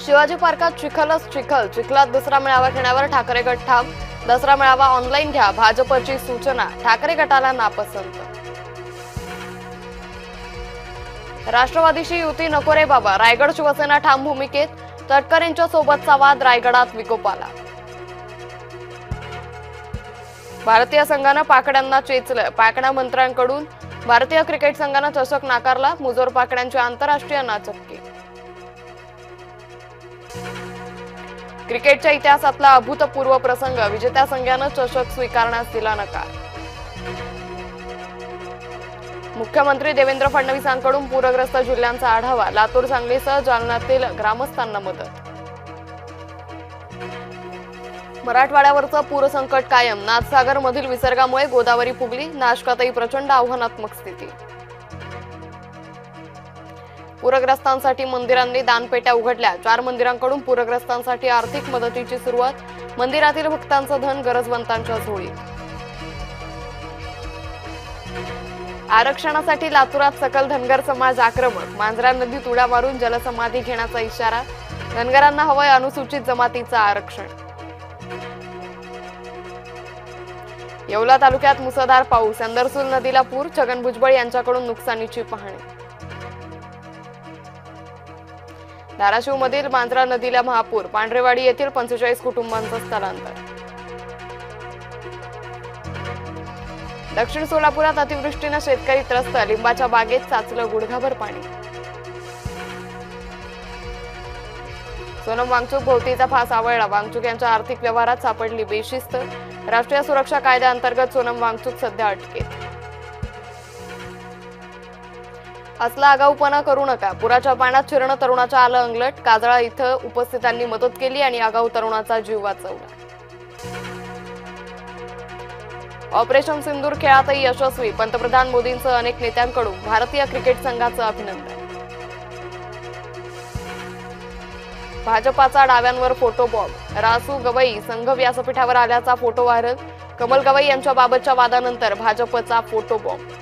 शिवाजी पार्कात चिखलात दसरा मेळावा घेण्यावर ठाकरे गट ठाम। दसरा मेळावा ऑनलाईन घ्या, भाजपची सूचना। ठाकरे गटाला नापसंत। राष्ट्रवादीशी युती नको रे बाबा, रायगड शिवसेना ठाम भूमिकेत। तटकरेंच्या सोबतचा वाद रायगडात विकोपाला। भारतीय संघानं पाकड्यांना चेचलं, पाकड्या मंत्र्यांकडून भारतीय क्रिकेट संघानं चषक नाकारला। मुजोर पाकड्यांची आंतरराष्ट्रीय नाचक्की। क्रिकेटच्या इतिहासातला अभूतपूर्व प्रसंग, विजेत्या संघानं चषक स्वीकारण्यास दिला नकार। मुख्यमंत्री देवेंद्र फडणवीसांकडून पूरग्रस्त जिल्ह्यांचा आढावा, लातूर सांगलीसह जालन्यातील ग्रामस्थांना मदत। मराठवाड्यावरचं पूरसंकट कायम, नाथसागर मधील विसर्गामुळे गोदावरी फुगली, नाशकातही प्रचंड आव्हानात्मक स्थिती। पूरग्रस्तांसाठी मंदिरांनी दानपेट्या उघडल्या, 4 मंदिरांकडून पूरग्रस्तांसाठी आर्थिक मदतीची सुरुवात। मंदिरातील भक्तांचं धन गरजवंतांच्या झोळीत। आरक्षणासाठी लातूरात सकल धनगर समाज आक्रमक, मांजरा नदीत उड्या मारून जलसमाधी घेण्याचा इशारा। धनगरांना हवंय अनुसूचित जमातीचं आरक्षण। येवला तालुक्यात मुसळधार पाऊस, अंदरसूल नदीला पूर, छगन भुजबळ यांच्याकडून नुकसानीची पाहणी। धाराशिवमधील मांजरा नदीला महापूर, पांढरेवाडी येथील 45 कुटुंबांचं स्थलांतर। दक्षिण सोलापुरात अतिवृष्टीने शेतकरी त्रस्त, लिंबाच्या बागेत साचलं गुडघाभर पाणी। सोनम वांगचुक भोवतीचा फास आवळला, वांगचुक यांच्या आर्थिक व्यवहारात सापडली बेशिस्त। राष्ट्रीय सुरक्षा कायद्याअंतर्गत सोनम वांगचुक सध्या अटकेत। असला आगाऊपणा करू नका, पुराच्या पाण्यात शिरणं तरुणाच्या आलं अंगलट। काजळा इथं उपस्थितांनी मदत केली आणि आगाऊ तरुणाचा जीव वाचवला। ऑपरेशन सिंदूर खेळातही यशस्वी, पंतप्रधान मोदींसह अनेक नेत्यांकडून भारतीय क्रिकेट संघाचं अभिनंदन। भाजपाचा डाव्यांवर फोटो बॉम्ब, रासू गवई संघ व्यासपीठावर आल्याचा फोटो व्हायरल। कमल गवई यांच्या बाबतच्या वादानंतर भाजपचा फोटो बॉम्ब।